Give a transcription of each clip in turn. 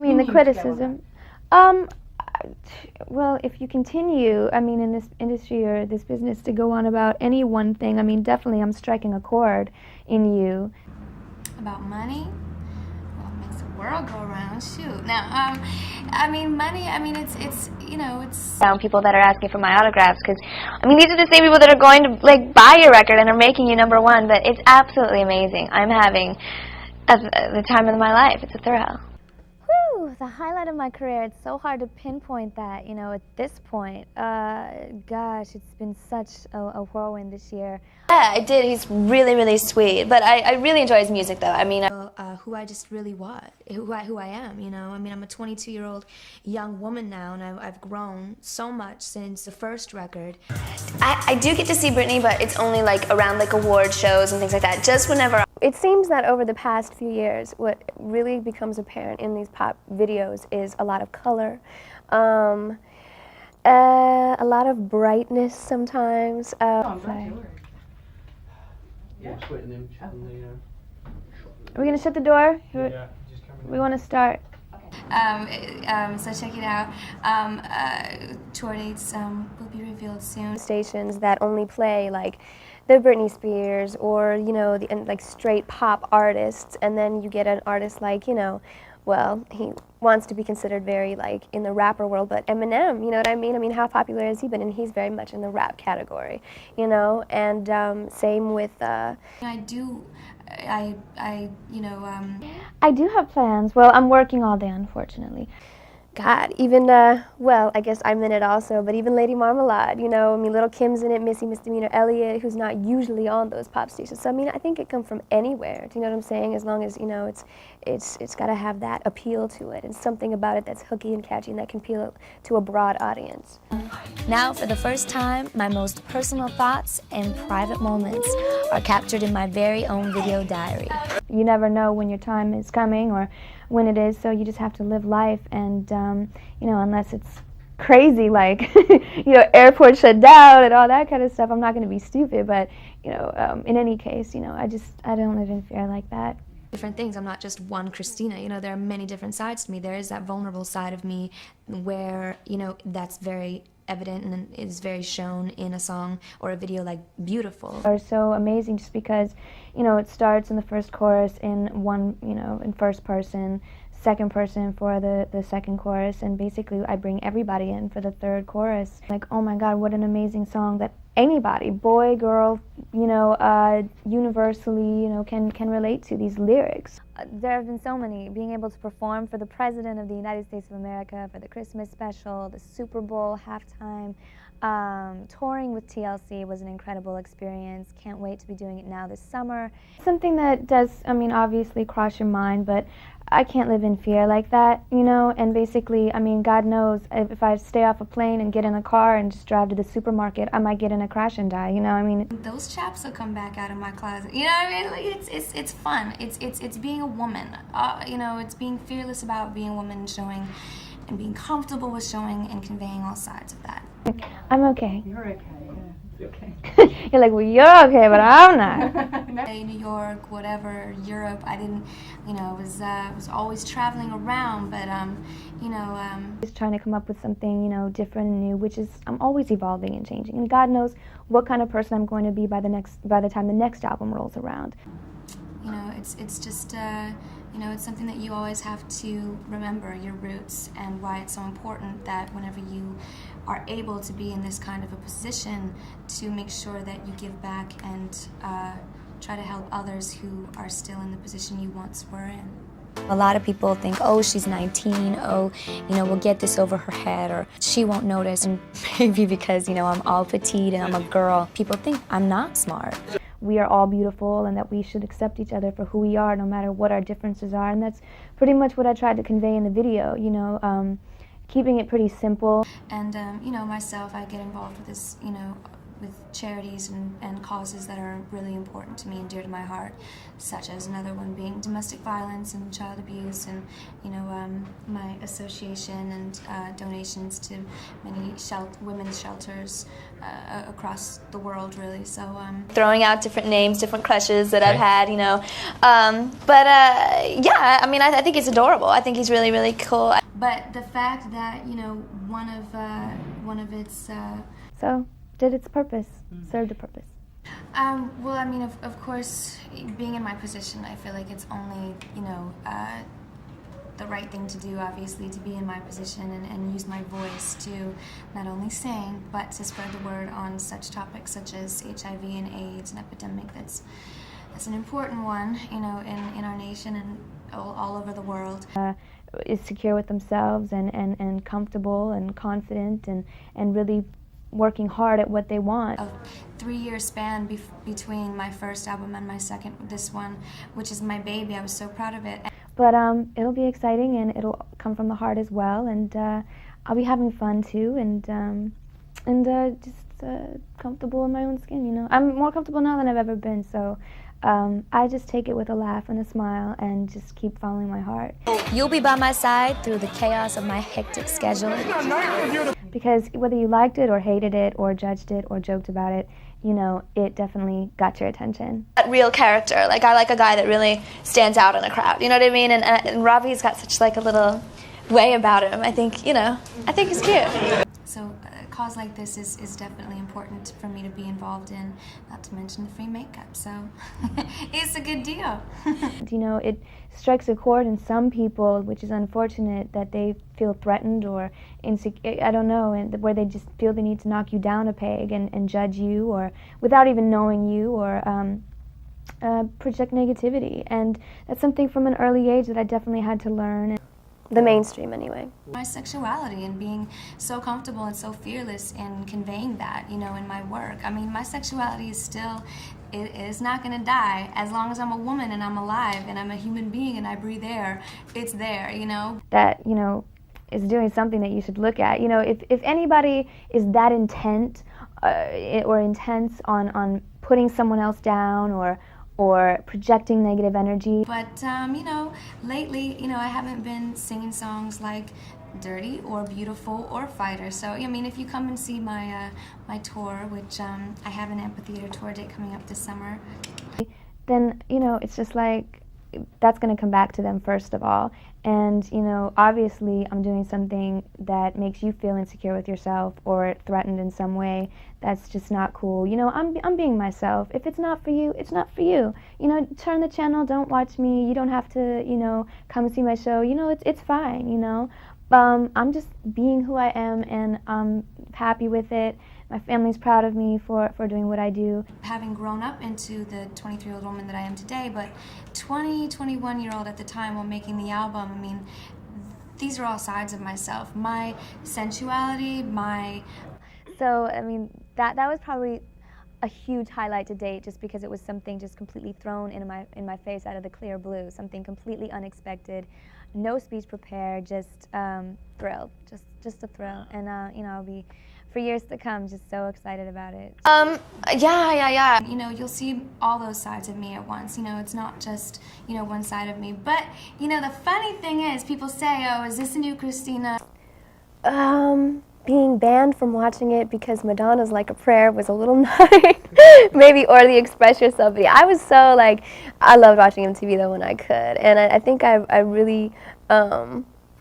I mean, the criticism. Um, well, if you continue, I mean, in this industry or this business, to go on about any one thing, I mean, definitely I'm striking a chord in you. About money? Well, it makes the world go around. Shoot. Now, I mean, money. I mean, it's you know, it's. Found people that are asking for my autographs because, I mean, these are the same people that are going to like buy your record and are making you #1. But it's absolutely amazing. I'm having the time of my life. It's a thrill. Whew, the highlight of my career. It's so hard to pinpoint that, you know, at this point. Gosh, it's been such a whirlwind this year. Yeah, I did. He's really, really sweet. But I really enjoy his music, though. I mean, Who I just really was, who I am, you know. I mean, I'm a 22-year-old young woman now, and I've grown so much since the first record. I do get to see Britney, but it's only like around like award shows and things like that. Just whenever. It seems that over the past few years, what really becomes apparent in these pop videos is a lot of color, a lot of brightness sometimes. Are we going to shut the door? Yeah, We want to start. So check it out. Tour dates will be revealed soon. Stations that only play like the Britney Spears or, you know, like straight pop artists, and then you get an artist like, you know, well, he wants to be considered very like in the rapper world, but Eminem, you know what I mean? I mean, how popular has he been? And he's very much in the rap category, you know. And same with. I I do have plans. Well, I'm working all day, unfortunately. God, even, well, I guess I'm in it also, but even Lady Marmalade, you know, I mean, Little Kim's in it, Missy Misdemeanor Elliott, who's not usually on those pop stations. So, I mean, I think it comes from anywhere, do you know what I'm saying? As long as, you know, it's got to have that appeal to it, and something about it that's hooky and catchy and that can appeal to a broad audience. Now, for the first time, my most personal thoughts and private moments are captured in my very own video diary. You never know when your time is coming or when it is, so you just have to live life. And, you know, unless it's crazy, like, you know, airport shut down and all that kind of stuff, I'm not going to be stupid. But, you know, in any case, you know, I don't live in fear like that. Different things. I'm not just one Christina. You know, there are many different sides to me. There is that vulnerable side of me where, you know, that's very evident and is very shown in a song or a video like Beautiful. Are so amazing just because, you know, it starts in the first chorus in one, you know, in first person, second person for the second chorus, and basically I bring everybody in for the third chorus. Like, oh my God, what an amazing song that anybody, boy, girl, you know, universally, you know, can relate to these lyrics. There have been so many. Being able to perform for the President of the United States of America, for the Christmas special, the Super Bowl halftime, touring with TLC was an incredible experience. Can't wait to be doing it now this summer. Something that does, I mean, obviously cross your mind, but I can't live in fear like that, you know, and basically, I mean, God knows, if I stay off a plane and get in a car and just drive to the supermarket, I might get in a crash and die, you know, I mean. Those chaps will come back out of my closet, you know what I mean? Like, it's fun. It's being a woman, you know, it's being fearless about being a woman, showing and being comfortable with showing and conveying all sides of that. I'm okay. You're okay, yeah. Okay. You're like, well, you're okay, but I'm not. New York, whatever, Europe, I didn't, you know, was always traveling around, but, you know. Just trying to come up with something, you know, different and new, which is, I'm always evolving and changing. And God knows what kind of person I'm going to be by the time the next album rolls around. You know, it's just, you know, it's something that you always have to remember, your roots, and why it's so important that whenever you are able to be in this kind of a position, to make sure that you give back and try to help others who are still in the position you once were in. A lot of people think, oh, she's 19, oh, you know, we'll get this over her head, or she won't notice. And maybe because, you know, I'm all petite and I'm a girl, people think I'm not smart. We are all beautiful and that we should accept each other for who we are, no matter what our differences are. And that's pretty much what I tried to convey in the video, you know, keeping it pretty simple. And, you know, myself, I get involved with this, you know, charities and causes that are really important to me and dear to my heart, such as another one being domestic violence and child abuse, and my association and donations to many women's shelters across the world, really. So throwing out different names, different crushes that I've had, yeah, I mean, I think he's adorable. I think he's really, really cool. But the fact that one of its So did its purpose, served a purpose. Well, I mean, of course, being in my position, I feel like it's only, the right thing to do, obviously, to be in my position and use my voice to not only sing, but to spread the word on such topics such as HIV and AIDS, an epidemic that's an important one, in our nation and all over the world. Is secure with themselves and comfortable and confident and really working hard at what they want. A 3-year span between my first album and my second, this one, which is my baby. I was so proud of it. But it'll be exciting, and it'll come from the heart as well, and I'll be having fun too, and just comfortable in my own skin. I'm more comfortable now than I've ever been, so I just take it with a laugh and a smile and just keep following my heart. You'll be by my side through the chaos of my hectic schedule. Because whether you liked it or hated it or judged it or joked about it, it definitely got your attention. That real character, I like a guy that really stands out in a crowd, you know what I mean? And Ravi's got such a little way about him. I think he's cute. So a cause like this is definitely important for me to be involved in, not to mention the free makeup, so it's a good deal. It strikes a chord in some people, which is unfortunate, that they feel threatened or insecure, I don't know, and where they just feel the need to knock you down a peg and judge you, or without even knowing you, or project negativity. And that's something from an early age that I definitely had to learn. The mainstream, anyway. My sexuality and being so comfortable and so fearless in conveying that, in my work. I mean, my sexuality is still, it's not going to die. As long as I'm a woman and I'm alive and I'm a human being and I breathe air, it's there, That, is doing something that you should look at. If anybody is that intent or intense on putting someone else down or projecting negative energy. But, lately, I haven't been singing songs like Dirty or Beautiful or Fighter. So, I mean, if you come and see my my tour, which I have an amphitheater tour date coming up this summer, then, it's just that's going to come back to them first of all. And, obviously I'm doing something that makes you feel insecure with yourself or threatened in some way. That's just not cool. I'm being myself. If it's not for you, it's not for you. Turn the channel, don't watch me. You don't have to, come see my show. It's fine, I'm just being who I am, and I'm happy with it. My family's proud of me for doing what I do. Having grown up into the 23-year-old woman that I am today, but 21-year-old at the time while making the album, I mean, these are all sides of myself. My sensuality, So, I mean, that was probably a huge highlight to date, just because it was something just completely thrown in my face out of the clear blue, something completely unexpected, no speech prepared, just thrilled, just a thrill, and I'll be, for years to come, just so excited about it. Yeah. You'll see all those sides of me at once. It's not just, one side of me. But, the funny thing is, people say, oh, is this a new Christina? Being banned from watching it because Madonna's Like a Prayer was a little naughty, maybe, or the Express Yourself video. I was so, I loved watching MTV, though, when I could. And I think I really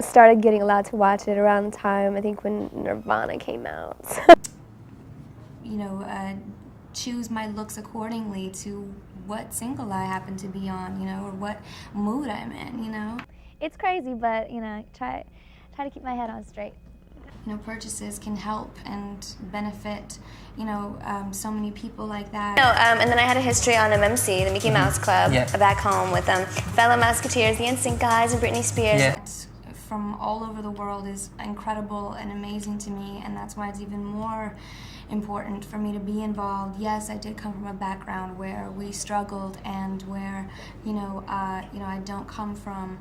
started getting allowed to watch it around the time, I think, when Nirvana came out. Choose my looks accordingly to what single I happen to be on, or what mood I'm in, It's crazy, but, try to keep my head on straight. Purchases can help and benefit, so many people like that. And then I had a history on MMC, the Mickey Mouse Club, back home with fellow Musketeers, the NSYNC guys, and Britney Spears. Yeah. From all over the world is incredible and amazing to me, and that's why it's even more important for me to be involved. Yes, I did come from a background where we struggled and where, I don't come from,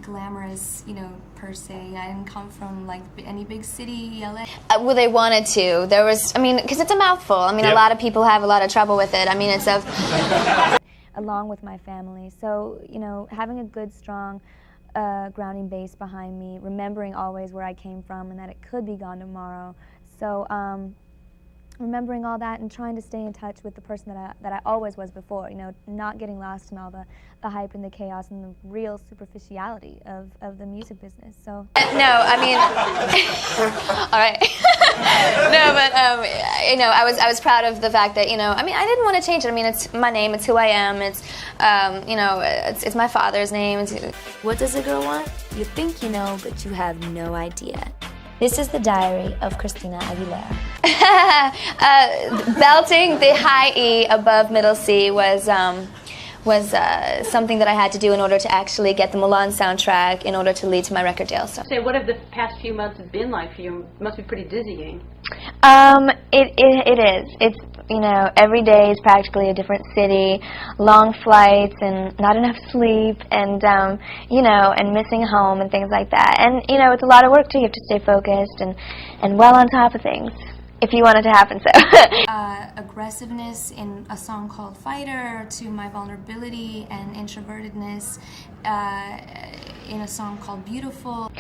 glamorous, you know, per se. I didn't come from like any big city, LA. Well, they wanted to. There was, I mean, because it's a mouthful. I mean, a lot of people have a lot of trouble with it. I mean, it's a... Along with my family. So, you know, having a good, strong grounding base behind me, remembering always where I came from and that it could be gone tomorrow. So, remembering all that and trying to stay in touch with the person that I always was before, you know, not getting lost in all the hype and the chaos and the real superficiality of the music business. So No, I mean, all right. No, but you know, I was proud of the fact that, you know, I mean, I didn't want to change it. I mean, it's my name, it's who I am, it's you know, it's my father's name. What does a girl want? You think you know, but you have no idea. This is the diary of Christina Aguilera. Belting the high E above middle C was something that I had to do in order to actually get the Milan soundtrack in order to lead to my record deal. So. Say, what have the past few months been like for you? It must be pretty dizzying. It is. It's, you know, every day is practically a different city, long flights and not enough sleep and, you know, and missing home and things like that. And, you know, it's a lot of work too. You have to stay focused and well on top of things if you want it to happen, so. Aggressiveness in a song called Fighter, to my vulnerability and introvertedness in a song called Beautiful.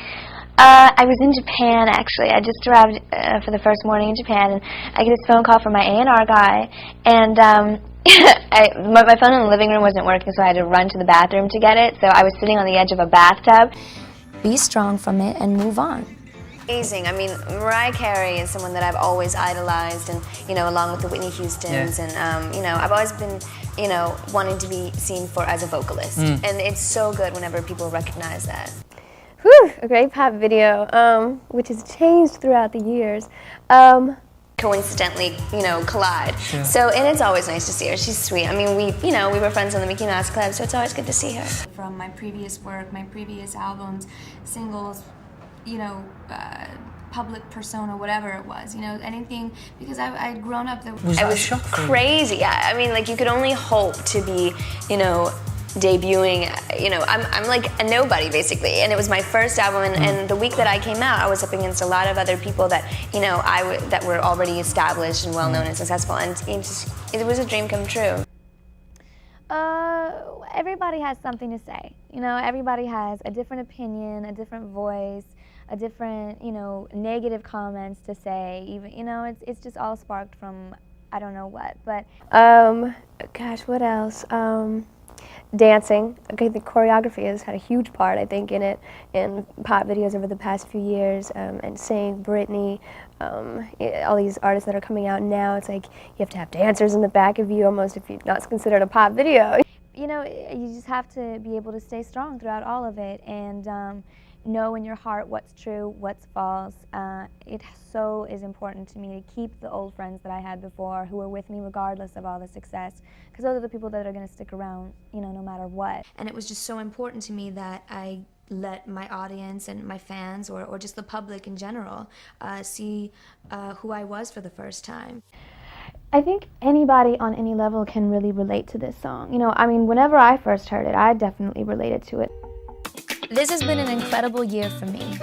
I was in Japan, actually. I just arrived for the first morning in Japan, and I get this phone call from my A&R guy, and my phone in the living room wasn't working, so I had to run to the bathroom to get it, so I was sitting on the edge of a bathtub. Be strong from it and move on. Amazing. I mean, Mariah Carey is someone that I've always idolized, and, you know, along with the Whitney Houstons, and, you know, I've always been, you know, wanting to be seen for as a vocalist, and it's so good whenever people recognize that. Whew, a great pop video, which has changed throughout the years. Coincidentally, you know, collide. Sure. So, and it's always nice to see her. She's sweet. I mean, we were friends on the Mickey Mouse Club, so it's always good to see her. From my previous work, my previous albums, singles, you know, public persona, whatever it was, you know, anything, because I'd grown up. It was crazy. I mean, like, you could only hope to be, you know, debuting, you know, I'm like a nobody basically, and it was my first album, and the week that I came out, I was up against a lot of other people that, you know, that were already established and well known and successful, and it was a dream come true. Everybody has something to say. You know, everybody has a different opinion, a different voice, a different, you know, negative comments to say. Even, you know, it's just all sparked from I don't know what. But gosh, what else? Dancing. Okay, the choreography has had a huge part, I think, in it, in pop videos over the past few years, and saying Britney, all these artists that are coming out now, it's like you have to have dancers in the back of you almost if you're not considered a pop video. You know, you just have to be able to stay strong throughout all of it and know in your heart what's true, what's false. It so is important to me to keep the old friends that I had before who were with me regardless of all the success, because those are the people that are going to stick around, you know, no matter what. And it was just so important to me that I let my audience and my fans, or just the public in general, see who I was for the first time. I think anybody on any level can really relate to this song. You know, I mean, whenever I first heard it, I definitely related to it. This has been an incredible year for me.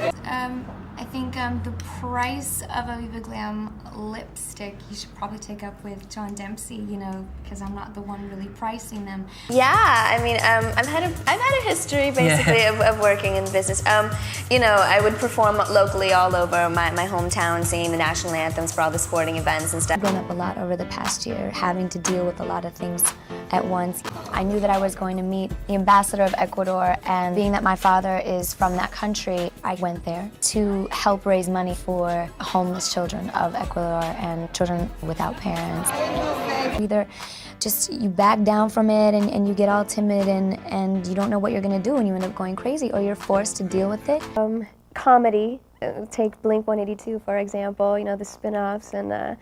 I think the price of a Viva Glam lipstick you should probably take up with John Dempsey, you know, because I'm not the one really pricing them. Yeah, I mean, I've had a history basically of working in business. You know, I would perform locally all over my hometown, singing the national anthems for all the sporting events and stuff. I've grown up a lot over the past year, having to deal with a lot of things at once. I knew that I was going to meet the ambassador of Ecuador, and being that my father is from that country, I went there to help raise money for homeless children of Ecuador and children without parents. Either just you back down from it and you get all timid and you don't know what you're going to do and you end up going crazy, or you're forced to deal with it. Comedy, take Blink 182 for example, you know, the spin-offs and the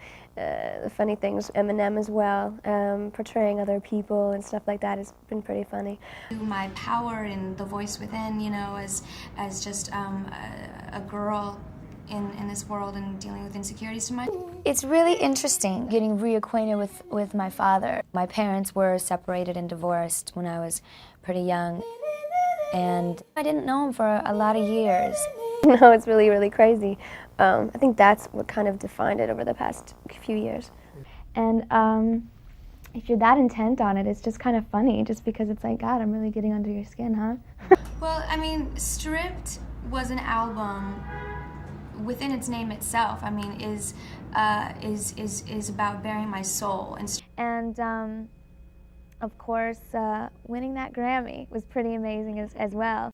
funny things, Eminem as well, portraying other people and stuff like that has been pretty funny. My power in the voice within, you know, as just a girl in this world and dealing with insecurities too much. It's really interesting getting reacquainted with my father. My parents were separated and divorced when I was pretty young. and I didn't know him for a lot of years. No, it's really, really crazy. I think that's what kind of defined it over the past few years. And if you're that intent on it, it's just kind of funny, just because it's like, God, I'm really getting under your skin, huh? Well, I mean, Stripped was an album within its name itself. I mean, is about bearing my soul. And of course, winning that Grammy was pretty amazing as well.